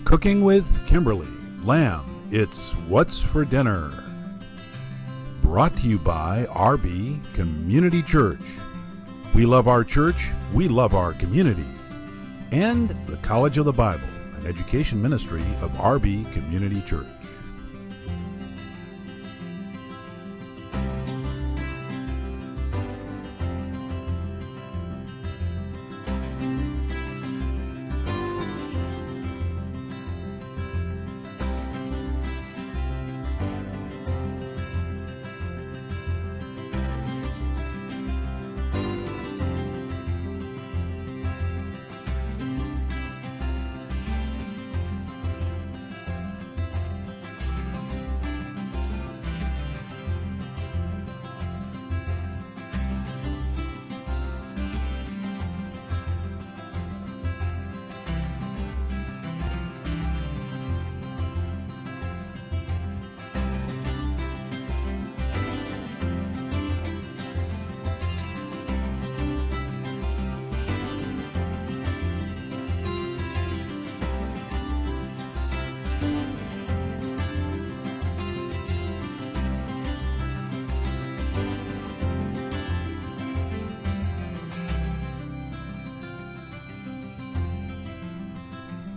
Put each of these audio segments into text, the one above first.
Cooking with Kimberly, lamb, it's what's for dinner. Brought to you by RB Community Church. We love our church, we love our community. And the College of the Bible, an education ministry of RB Community Church.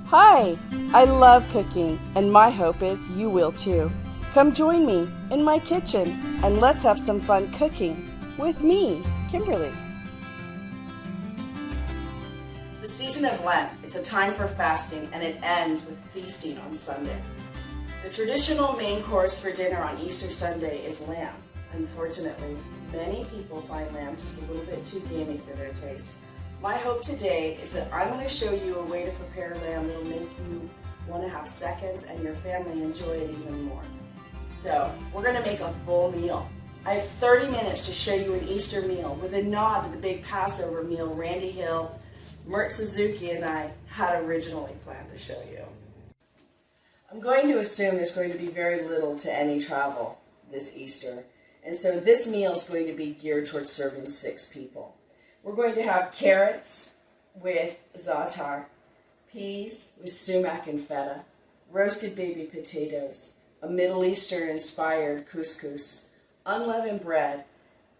Hi! I love cooking, and my hope is you will too. Come join me in my kitchen, and let's have some fun cooking with me, Kimberly. The season of Lent, it's a time for fasting, and it ends with feasting on Sunday. The traditional main course for dinner on Easter Sunday is lamb. Unfortunately, many people find lamb just a little bit too gamey for their taste. My hope today is that I'm going to show you a way to prepare lamb that will make you want to have seconds and your family enjoy it even more. So, we're going to make a full meal. I have 30 minutes to show you an Easter meal with a nod to the big Passover meal Randy Hill, Mert Suzuki, and I had originally planned to show you. I'm going to assume there's going to be very little to any travel this Easter, and so this meal is going to be geared towards serving 6 people. We're going to have carrots with za'atar, peas with sumac and feta, roasted baby potatoes, a Middle Eastern-inspired couscous, unleavened bread,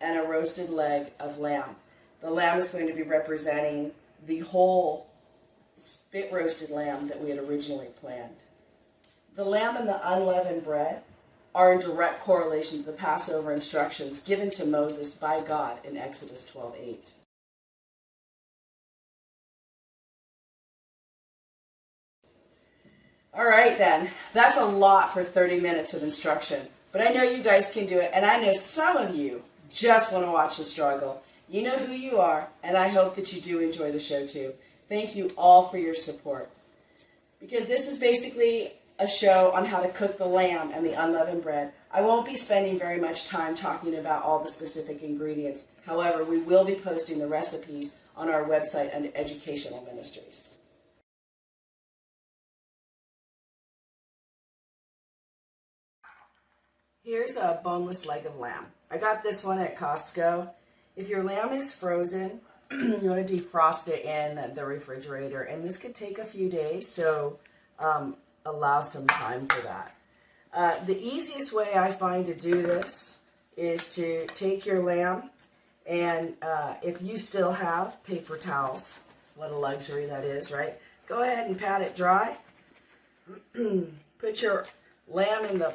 and a roasted leg of lamb. The lamb is going to be representing the whole spit-roasted lamb that we had originally planned. The lamb and the unleavened bread are in direct correlation to the Passover instructions given to Moses by God in Exodus 12:8. All right then, that's a lot for 30 minutes of instruction, but I know you guys can do it, and I know some of you just want to watch the struggle. You know who you are, and I hope that you do enjoy the show too. Thank you all for your support. Because this is basically a show on how to cook the lamb and the unleavened bread. I won't be spending very much time talking about all the specific ingredients. However, we will be posting the recipes on our website under Educational Ministries. Here's a boneless leg of lamb. I got this one at Costco. If your lamb is frozen, you want to defrost it in the refrigerator, and this could take a few days, so allow some time for that. The easiest way I find to do this is to take your lamb, and if you still have paper towels, what a luxury that is, right? Go ahead and pat it dry. Put your lamb in the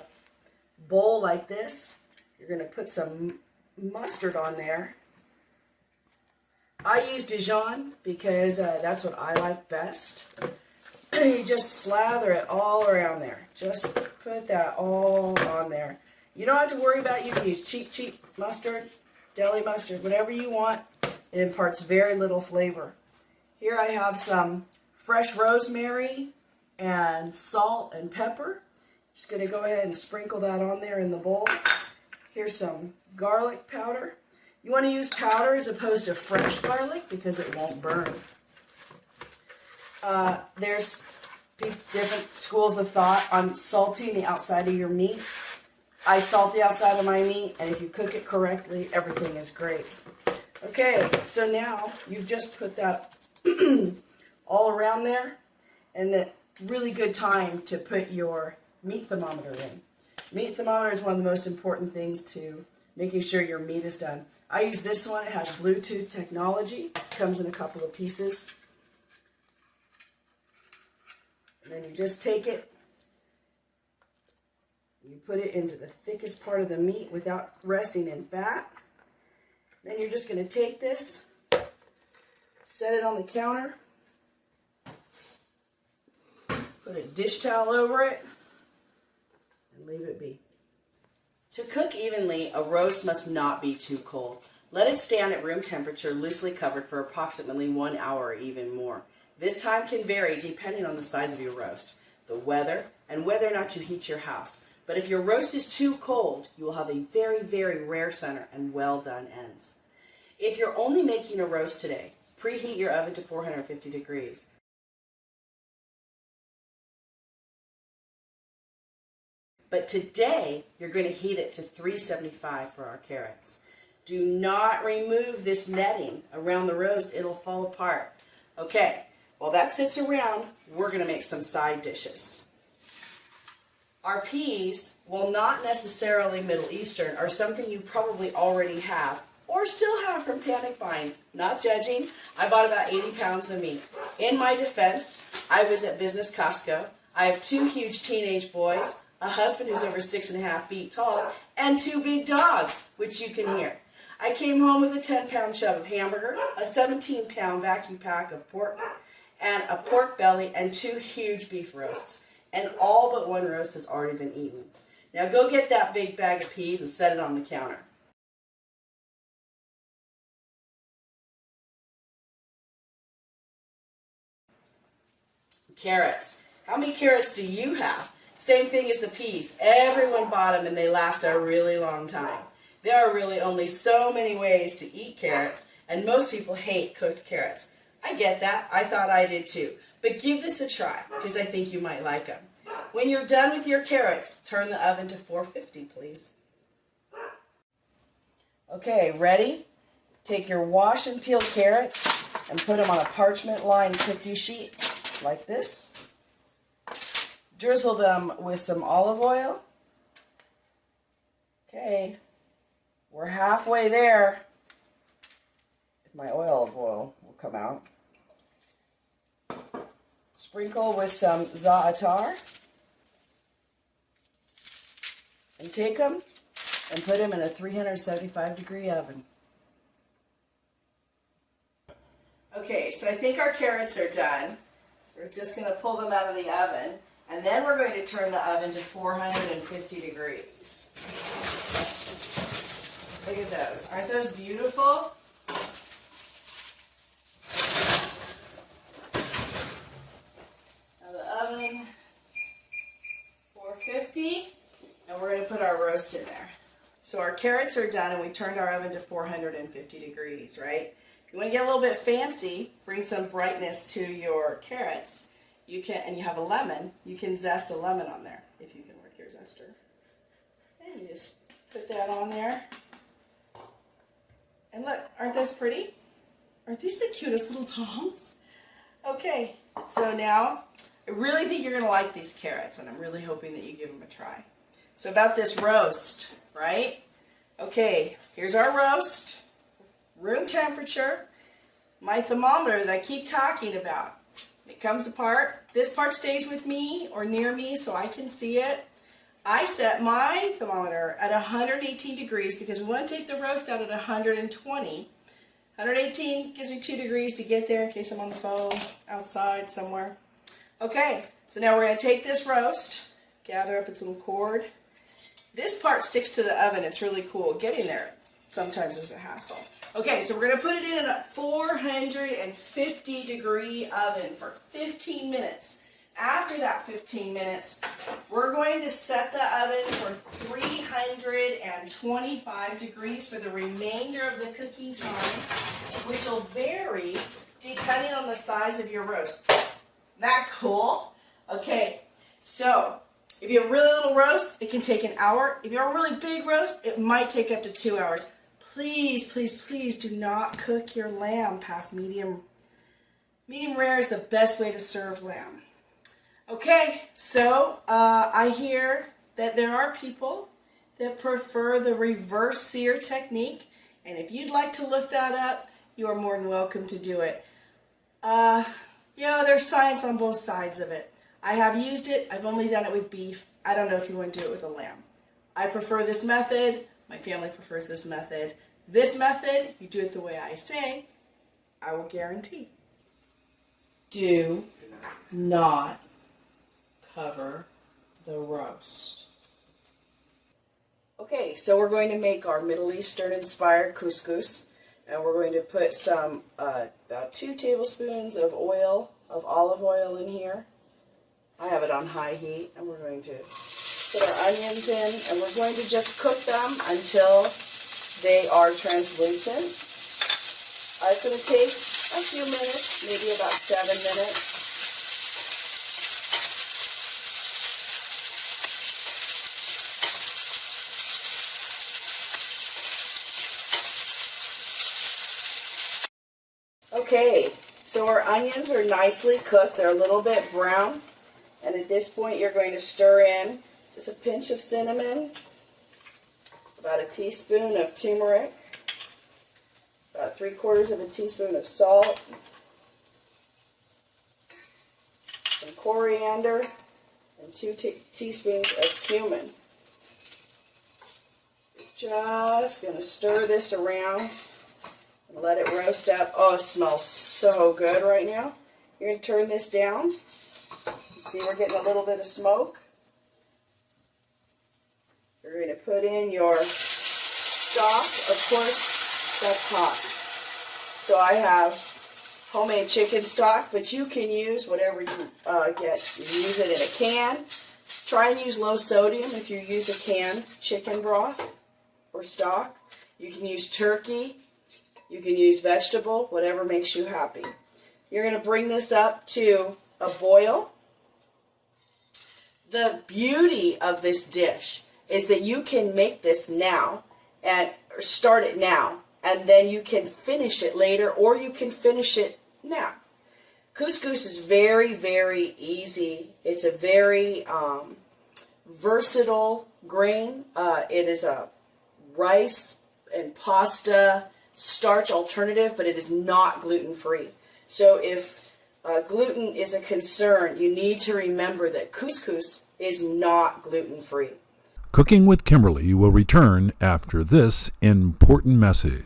bowl like this. You're going to put some mustard on there. I use Dijon because that's what I like best. You just slather it all around there. Just put that all on there. You don't have to worry about, you can use cheap mustard, deli mustard, whatever you want. It imparts very little flavor. Here I have some fresh rosemary and salt and pepper. Just going to go ahead and sprinkle that on there in the bowl. Here's some garlic powder. You want to use powder as opposed to fresh garlic because it won't burn. There's different schools of thought on salting the outside of your meat. I salt the outside of my meat, and if you cook it correctly, everything is great. Okay, so now you've just put that all around there, and really good time to put your meat thermometer in. Meat thermometer is one of the most important things to making sure your meat is done. I use this one. It has Bluetooth technology. It comes in a couple of pieces. And then you just take it, you put it into the thickest part of the meat without resting in fat. Then you're just going to take this, set it on the counter, put a dish towel over it, and leave it be. To cook evenly, a roast must not be too cold. Let it stand at room temperature, loosely covered, for approximately 1 hour or even more. This time can vary depending on the size of your roast, the weather, and whether or not you heat your house. But if your roast is too cold, you will have a very, very rare center and well done ends. If you're only making a roast today, preheat your oven to 450 degrees. But today, you're going to heat it to 375 for our carrots. Do not remove this netting around the roast. It'll fall apart. Okay, while that sits around, we're going to make some side dishes. Our peas, while not necessarily Middle Eastern, are something you probably already have or still have from panic buying. Not judging. I bought about 80 pounds of meat. In my defense, I was at Business Costco. I have 2 huge teenage boys, a husband who's over 6.5 feet tall, and 2 big dogs, which you can hear. I came home with a 10-pound chub of hamburger, a 17-pound vacuum pack of pork, and a pork belly, and 2 huge beef roasts. And all but 1 roast has already been eaten. Now go get that big bag of peas and set it on the counter. Carrots. How many carrots do you have? Same thing as the peas. Everyone bought them and they last a really long time. There are really only so many ways to eat carrots, and most people hate cooked carrots. I get that. I thought I did too. But give this a try, because I think you might like them. When you're done with your carrots, turn the oven to 450, please. Okay, ready? Take your wash and peel carrots and put them on a parchment-lined cookie sheet like this. Drizzle them with some olive oil. Okay, we're halfway there. If my olive oil will come out. Sprinkle with some za'atar. And take them and put them in a 375-degree oven. Okay, so I think our carrots are done. So we're just going to pull them out of the oven. And then we're going to turn the oven to 450 degrees. Look at those. Aren't those beautiful? Now the oven, 450, and we're going to put our roast in there. So our carrots are done and we turned our oven to 450 degrees, right? If you want to get a little bit fancy, bring some brightness to your carrots. You can, and you have a lemon, you can zest a lemon on there, if you can work your zester. And you just put that on there. And look, aren't those pretty? Aren't these the cutest little tongs? Okay, so now, I really think you're going to like these carrots, and I'm really hoping that you give them a try. So about this roast, right? Okay, here's our roast, room temperature, my thermometer that I keep talking about. It comes apart. This part stays with me or near me so I can see it. I set my thermometer at 118 degrees because we want to take the roast out at 120. 118 gives me 2 degrees to get there in case I'm on the phone, outside, somewhere. Okay, so now we're going to take this roast, gather up its little cord. This part sticks to the oven. It's really cool. Getting there sometimes is a hassle. Okay, so we're going to put it in a 450 degree oven for 15 minutes. After that 15 minutes, we're going to set the oven for 325 degrees for the remainder of the cooking time, which will vary depending on the size of your roast. That cool? Okay, so if you have a really little roast, it can take an hour. If you have a really big roast, it might take up to 2 hours. Please, please, please do not cook your lamb past medium. Medium rare is the best way to serve lamb. Okay, so I hear that there are people that prefer the reverse sear technique, and if you'd like to look that up, you are more than welcome to do it. There's science on both sides of it. I have used it. I've only done it with beef. I don't know if you want to do it with a lamb. I prefer this method. My family prefers this method. This method, if you do it the way I say, I will guarantee. Do not cover the roast. Okay, so we're going to make our Middle Eastern inspired couscous, and we're going to put some about 2 tablespoons of olive oil in here. I have it on high heat, and we're going to put our onions in, and we're going to just cook them until they are translucent. It's going to take a few minutes, maybe about 7 minutes. Okay, so our onions are nicely cooked. They're a little bit brown. And at this point, you're going to stir in just a pinch of cinnamon, about a teaspoon of turmeric, about 3/4 of a teaspoon of salt, some coriander, and 2 teaspoons of cumin. Just going to stir this around and let it roast up. Oh, it smells so good right now. You're going to turn this down. See, we're getting a little bit of smoke. You're going to put in your stock. Of course, that's hot. So I have homemade chicken stock, but you can use whatever you get. You use it in a can. Try and use low sodium if you use a canned chicken broth or stock. You can use turkey. You can use vegetable, whatever makes you happy. You're going to bring this up to a boil. The beauty of this dish is that you can make this now and start it now, and then you can finish it later, or you can finish it now. Couscous is very, very easy. It's a very versatile grain. It is a rice and pasta starch alternative, but it is not gluten-free. So if gluten is a concern, you need to remember that couscous is not gluten-free. Cooking with Kimberly will return after this important message.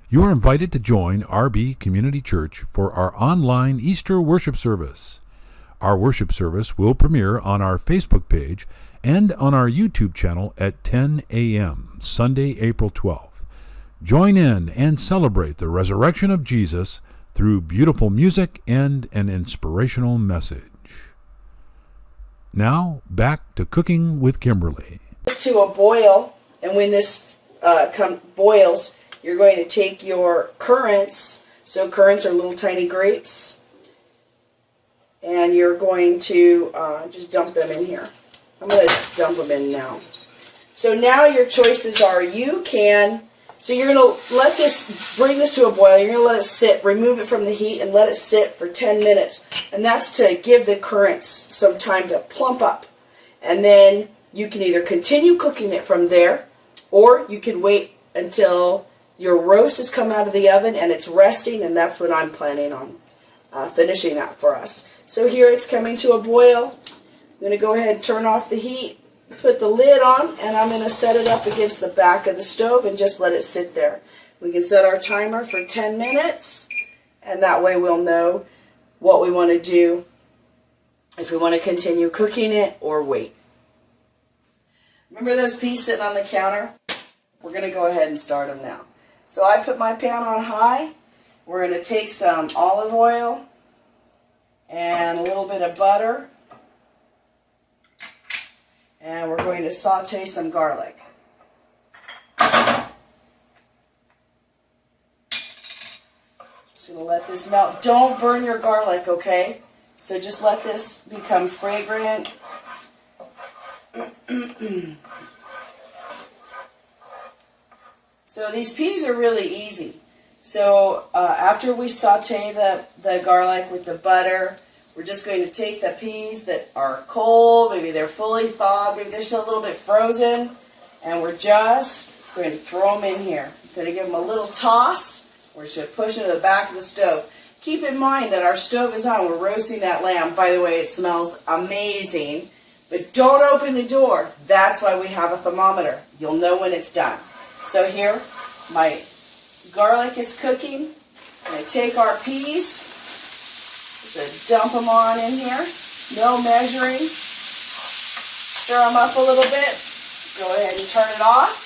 You are invited to join RB Community Church for our online Easter worship service. Our worship service will premiere on our Facebook page and on our YouTube channel at 10 a.m. Sunday, April 12th. Join in and celebrate the resurrection of Jesus through beautiful music and an inspirational message. Now, back to Cooking with Kimberly. This to a boil, and when this boils, you're going to take your currants. So currants are little tiny grapes, and you're going to just dump them in here. I'm going to dump them in now. So now your choices are so you're going to bring this to a boil. You're going to let it sit, remove it from the heat, and let it sit for 10 minutes. And that's to give the currants some time to plump up. And then you can either continue cooking it from there, or you can wait until your roast has come out of the oven and it's resting, and that's what I'm planning on finishing that for us. So here it's coming to a boil. I'm going to go ahead and turn off the heat. Put the lid on, and I'm going to set it up against the back of the stove and just let it sit there. We can set our timer for 10 minutes, and that way we'll know what we want to do, if we want to continue cooking it or wait. Remember those peas sitting on the counter? We're going to go ahead and start them now. So I put my pan on high. We're going to take some olive oil and a little bit of butter. And we're going to saute some garlic. Just going to let this melt. Don't burn your garlic, okay? So just let this become fragrant. So these peas are really easy. So after we saute the garlic with the butter, We're just going to take the peas that are cold, maybe they're fully thawed, maybe they're still a little bit frozen, and we're just going to throw them in here. We're going to give them a little toss. We're just going to push them to the back of the stove. Keep in mind that our stove is on. We're roasting that lamb. By the way, it smells amazing. But don't open the door. That's why we have a thermometer. You'll know when it's done. So here, my garlic is cooking. I'm going to take our peas. Just dump them on in here. No measuring. Stir them up a little bit. Go ahead and turn it off.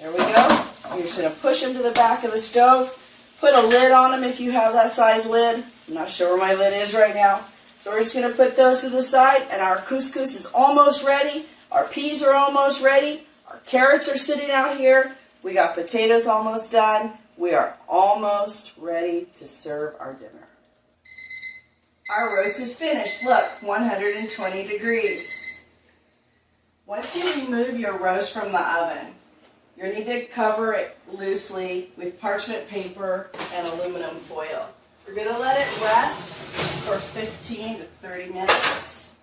There we go. You're just going to push them to the back of the stove. Put a lid on them if you have that size lid. I'm not sure where my lid is right now. So we're just going to put those to the side, and our couscous is almost ready. Our peas are almost ready. Our carrots are sitting out here. We got potatoes almost done. We are almost ready to serve our dinner. Our roast is finished. Look, 120 degrees. Once you remove your roast from the oven, you need to cover it loosely with parchment paper and aluminum foil. We're going to let it rest for 15 to 30 minutes.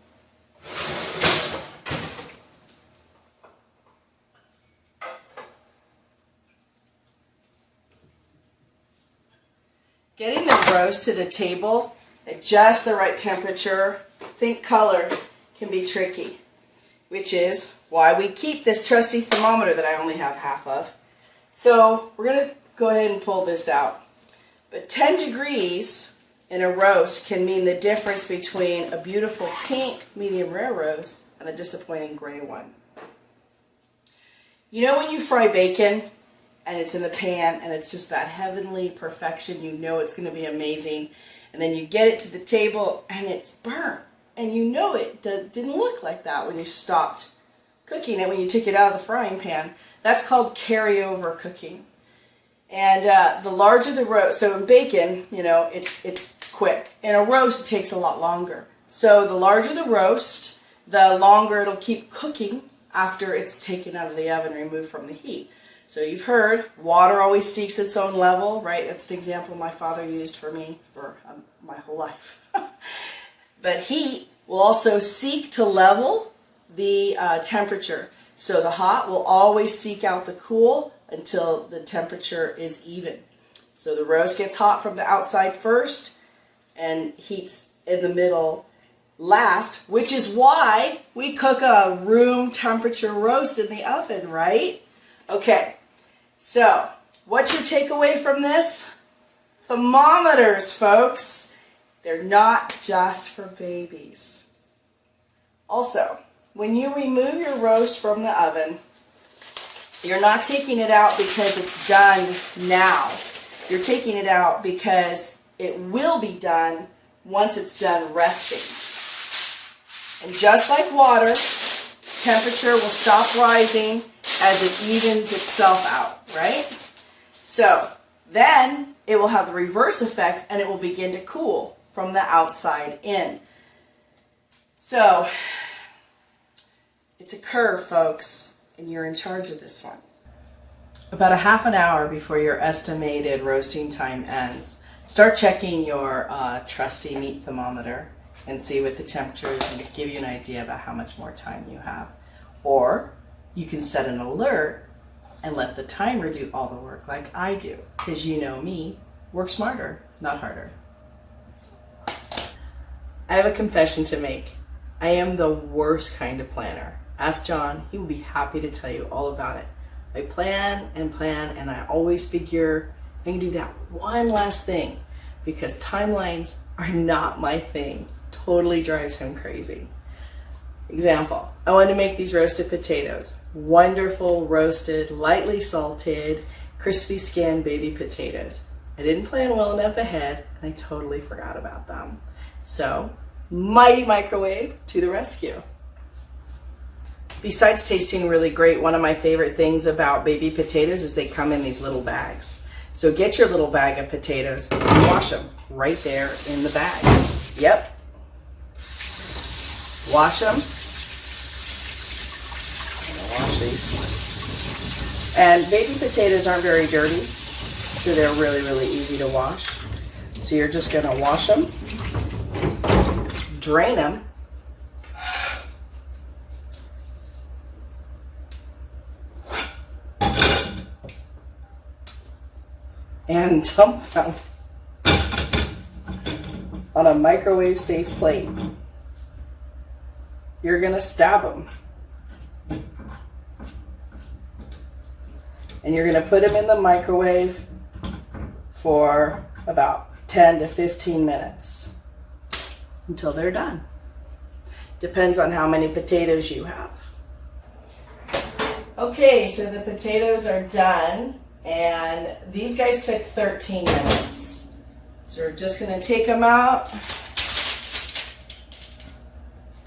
Getting the roast to the table at just the right temperature, think color, can be tricky, which is why we keep this trusty thermometer that I only have half of. So we're going to go ahead and pull this out. But 10 degrees in a roast can mean the difference between a beautiful pink medium rare roast and a disappointing gray one. You know when you fry bacon and it's in the pan and it's just that heavenly perfection, you know it's going to be amazing, and then you get it to the table and it's burnt, and you know it didn't look like that when you stopped cooking it, when you took it out of the frying pan. That's called carryover cooking. And the larger the roast, so in bacon, you know, it's quick. In a roast, it takes a lot longer. So the larger the roast, the longer it'll keep cooking after it's taken out of the oven, removed from the heat. So you've heard, water always seeks its own level, right? That's an example my father used for me for my whole life. But heat will also seek to level the temperature. So the hot will always seek out the cool until the temperature is even. So the roast gets hot from the outside first and heats in the middle last, which is why we cook a room temperature roast in the oven, right? Okay, so what's your takeaway from this? Thermometers, folks. They're not just for babies. Also, when you remove your roast from the oven, you're not taking it out because it's done now. You're taking it out because it will be done once it's done resting. And just like water, temperature will stop rising as it evens itself out, right? So then it will have the reverse effect and it will begin to cool from the outside in. So it's a curve, folks, and you're in charge of this one. About a half an hour before your estimated roasting time ends, start checking your trusty meat thermometer and see what the temperature is, and give you an idea about how much more time you have. Or you can set an alert and let the timer do all the work like I do, because you know me, work smarter, not harder. I have a confession to make. I am the worst kind of planner. Ask John, he will be happy to tell you all about it. I plan, and I always figure I can do that one last thing, because timelines are not my thing. Totally drives him crazy. Example, I wanted to make these roasted potatoes. Wonderful, roasted, lightly salted, crispy skinned baby potatoes. I didn't plan well enough ahead, and I totally forgot about them. So, mighty microwave to the rescue. Besides tasting really great, one of my favorite things about baby potatoes is they come in these little bags. So get your little bag of potatoes and wash them right there in the bag. Yep. Wash them. I'm gonna wash these. And baby potatoes aren't very dirty, so they're really, really easy to wash. So you're just going to wash them, drain them, and dump them on a microwave safe plate. You're going to stab them. And you're going to put them in the microwave for about 10 to 15 minutes until they're done. Depends on how many potatoes you have. Okay, so the potatoes are done, and these guys took 13 minutes. So we're just going to take them out,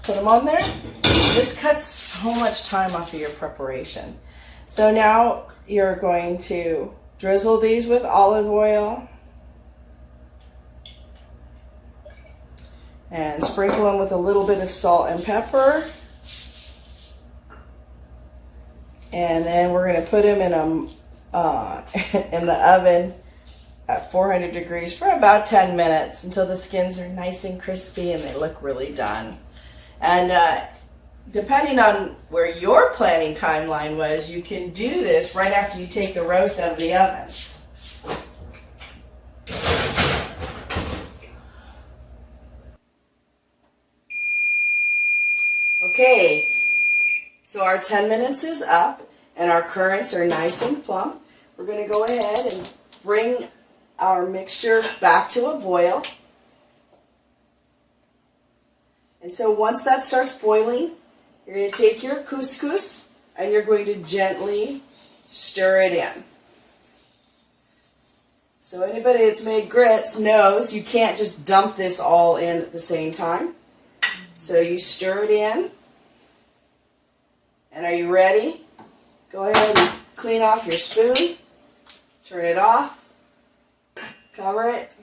put them on there. This cuts so much time off of your preparation. So now you're going to drizzle these with olive oil and sprinkle them with a little bit of salt and pepper. And then we're going to put them in the oven at 400 degrees for about 10 minutes until the skins are nice and crispy and they look really done. And depending on where your planning timeline was, you can do this right after you take the roast out of the oven. Okay, so our 10 minutes is up and our currants are nice and plump. We're going to go ahead and bring our mixture back to a boil. And so once that starts boiling, you're going to take your couscous and you're going to gently stir it in. So anybody that's made grits knows you can't just dump this all in at the same time. So you stir it in. And are you ready? Go ahead and clean off your spoon. Turn it off. Cover it.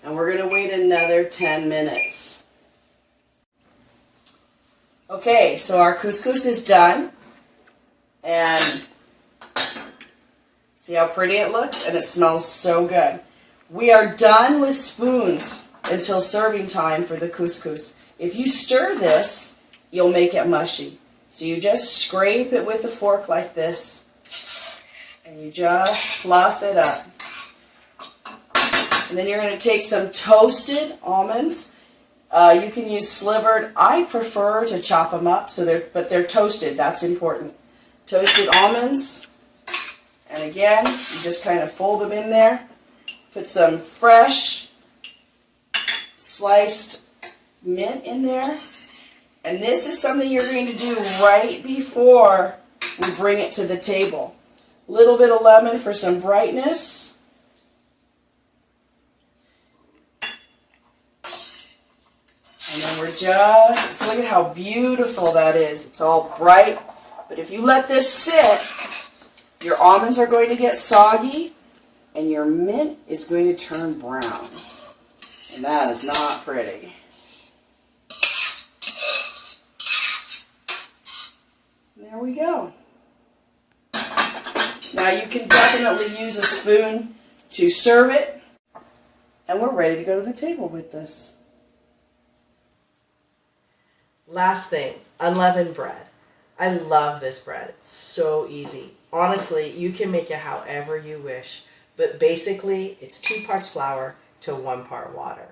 And we're going to wait another 10 minutes. Okay, so our couscous is done. And see how pretty it looks? And it smells so good. We are done with spoons until serving time for the couscous. If you stir this, you'll make it mushy. So you just scrape it with a fork like this, and you just fluff it up. And then you're going to take some toasted almonds. You can use slivered. I prefer to chop them up, but they're toasted. That's important. Toasted almonds. And again, you just kind of fold them in there. Put some fresh sliced mint in there. And this is something you're going to do right before we bring it to the table. A little bit of lemon for some brightness. And then we're just, look at how beautiful that is. It's all bright. But if you let this sit, your almonds are going to get soggy and your mint is going to turn brown. And that is not pretty. There we go. Now you can definitely use a spoon to serve it. And we're ready to go to the table with this. Last thing, unleavened bread. I love this bread. It's so easy. Honestly, you can make it however you wish. But basically, it's 2 parts flour to 1 part water.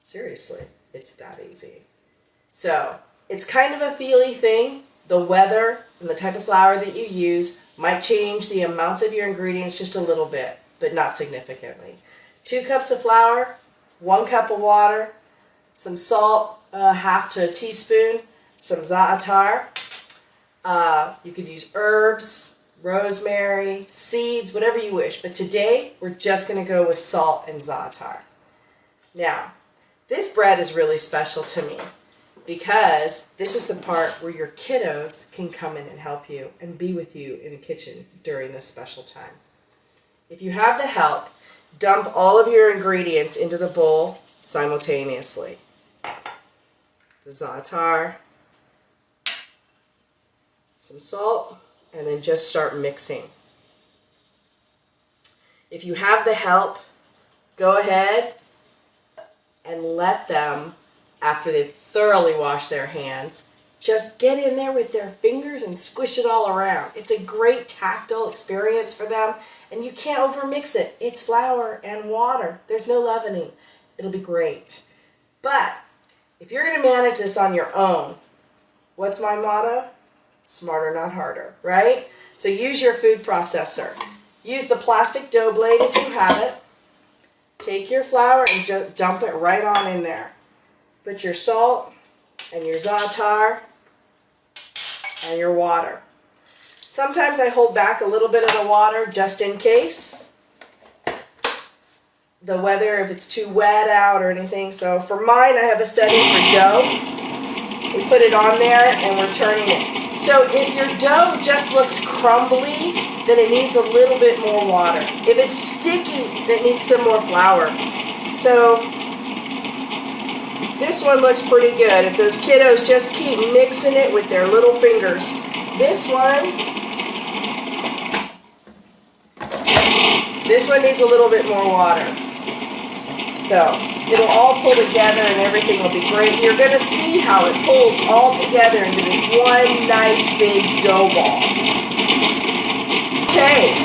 Seriously, it's that easy. So, it's kind of a feely thing. The weather and the type of flour that you use might change the amounts of your ingredients just a little bit, but not significantly. 2 cups of flour, 1 cup of water, some salt, half to a teaspoon, some za'atar. You could use herbs, rosemary, seeds, whatever you wish. But today, we're just going to go with salt and za'atar. Now, this bread is really special to me, because this is the part where your kiddos can come in and help you and be with you in the kitchen during this special time. If you have the help, dump all of your ingredients into the bowl simultaneously. The za'atar, some salt, and then just start mixing. If you have the help, go ahead and let them, after they've thoroughly washed their hands, just get in there with their fingers and squish it all around. It's a great tactile experience for them, and you can't overmix it. It's flour and water. There's no leavening. It'll be great. But if you're going to manage this on your own, what's my motto? Smarter, not harder, right? So use your food processor. Use the plastic dough blade if you have it. Take your flour and just dump it right on in there. Put your salt and your za'atar and your water. Sometimes I hold back a little bit of the water just in case. The weather, if it's too wet out or anything. So for mine, I have a setting for dough. We put it on there and we're turning it. So if your dough just looks crumbly, then it needs a little bit more water. If it's sticky, it needs some more flour. So this one looks pretty good. If those kiddos just keep mixing it with their little fingers. This one needs a little bit more water. So it'll all pull together and everything will be great. You're going to see how it pulls all together into this one nice big dough ball. Okay,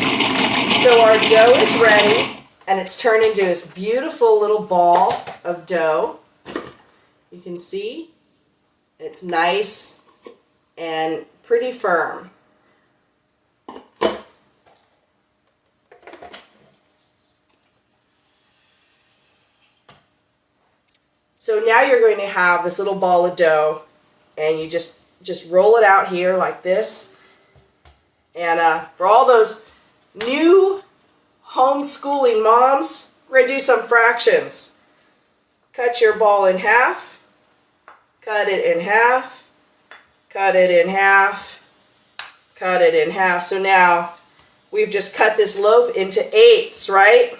so our dough is ready and it's turned into this beautiful little ball of dough. You can see it's nice and pretty firm. So now you're going to have this little ball of dough and you just roll it out here like this. And for all those new homeschooling moms, we're going to do some fractions. Cut your ball in half, cut it in half, cut it in half, cut it in half. So now we've just cut this loaf into eighths, right?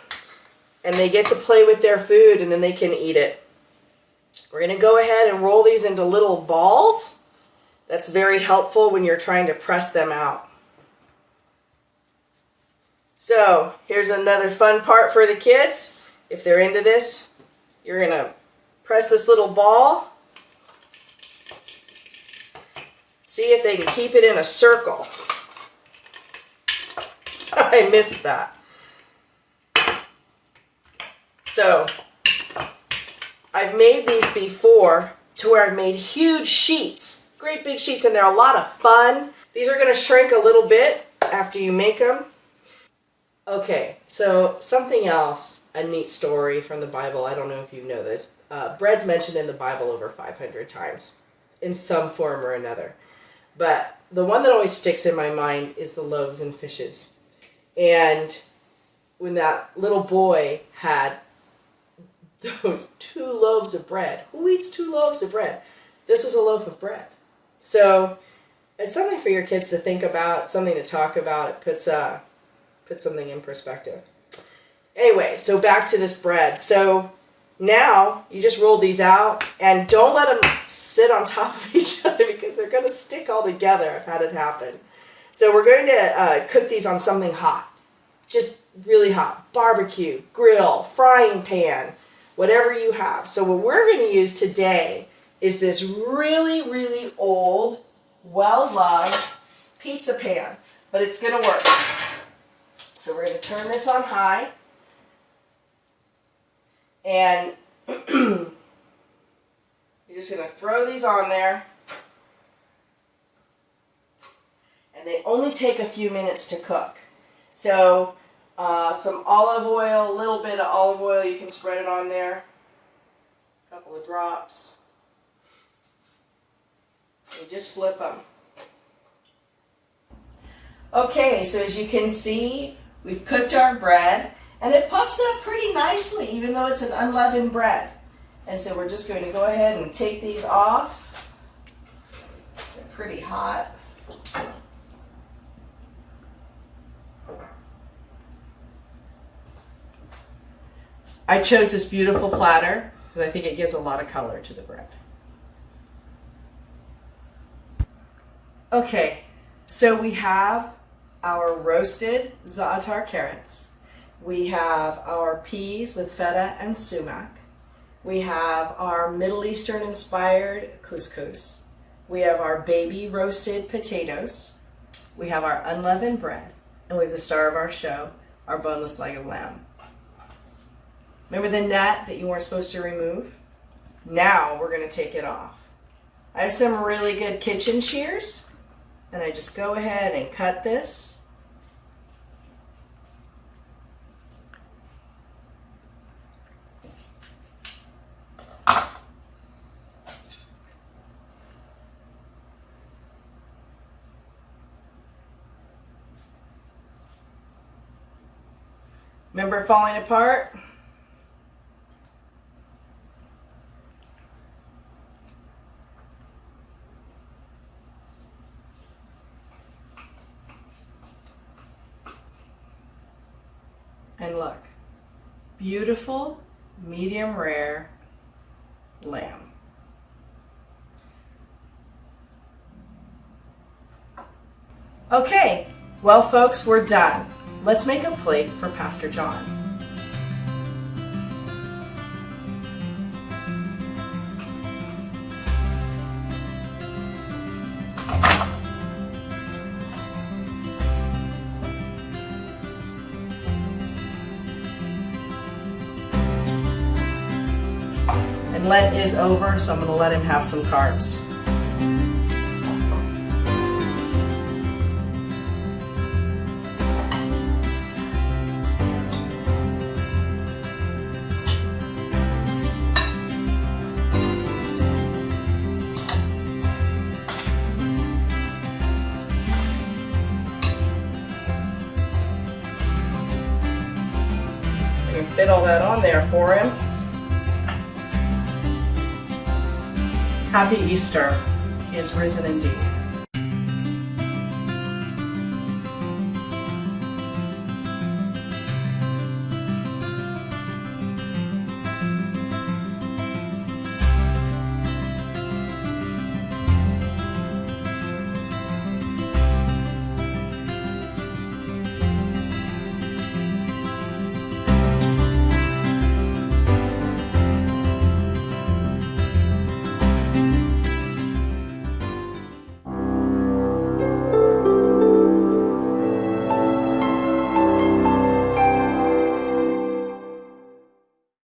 And they get to play with their food and then they can eat it. We're going to go ahead and roll these into little balls. That's very helpful when you're trying to press them out. So here's another fun part for the kids. If they're into this, you're going to press this little ball. See if they can keep it in a circle. I missed that. So I've made these before to where I've made huge sheets, great big sheets, and they're a lot of fun. These are going to shrink a little bit after you make them. Okay, so something else, a neat story from the Bible. I don't know if you know this. Bread's mentioned in the Bible over 500 times in some form or another. But the one that always sticks in my mind is the loaves and fishes. And when that little boy had those 2 loaves of bread. Who eats 2 loaves of bread? This was a loaf of bread. So it's something for your kids to think about, something to talk about. It puts something in perspective. Anyway, so back to this bread. So now you just roll these out and don't let them sit on top of each other because they're going to stick all together. I've had it happen. So we're going to cook these on something hot, just really hot. Barbecue, grill, frying pan, whatever you have. So what we're going to use today is this really, really old, well-loved pizza pan, but it's going to work. So we're going to turn this on high, and you're just going to throw these on there, and they only take a few minutes to cook. So some olive oil, a little bit of olive oil, you can spread it on there, a couple of drops, and just flip them. Okay, so as you can see, we've cooked our bread, and it puffs up pretty nicely, even though it's an unleavened bread. And so we're just going to go ahead and take these off. They're pretty hot. I chose this beautiful platter because I think it gives a lot of color to the bread. Okay, So we have our roasted za'atar carrots. We have our peas with feta and sumac. We have our Middle Eastern inspired couscous. We have our baby roasted potatoes. We have our unleavened bread. And we have the star of our show, our boneless leg of lamb. Remember the net that you weren't supposed to remove? Now we're going to take it off. I have some really good kitchen shears, and I just go ahead and cut this. Remember falling apart? And look, beautiful, medium rare lamb. Okay, well folks, we're done. Let's make a plate for Pastor John. And Lent is over, so I'm going to let him have some carbs. Fit all that on there for him. Happy Easter. He is risen indeed.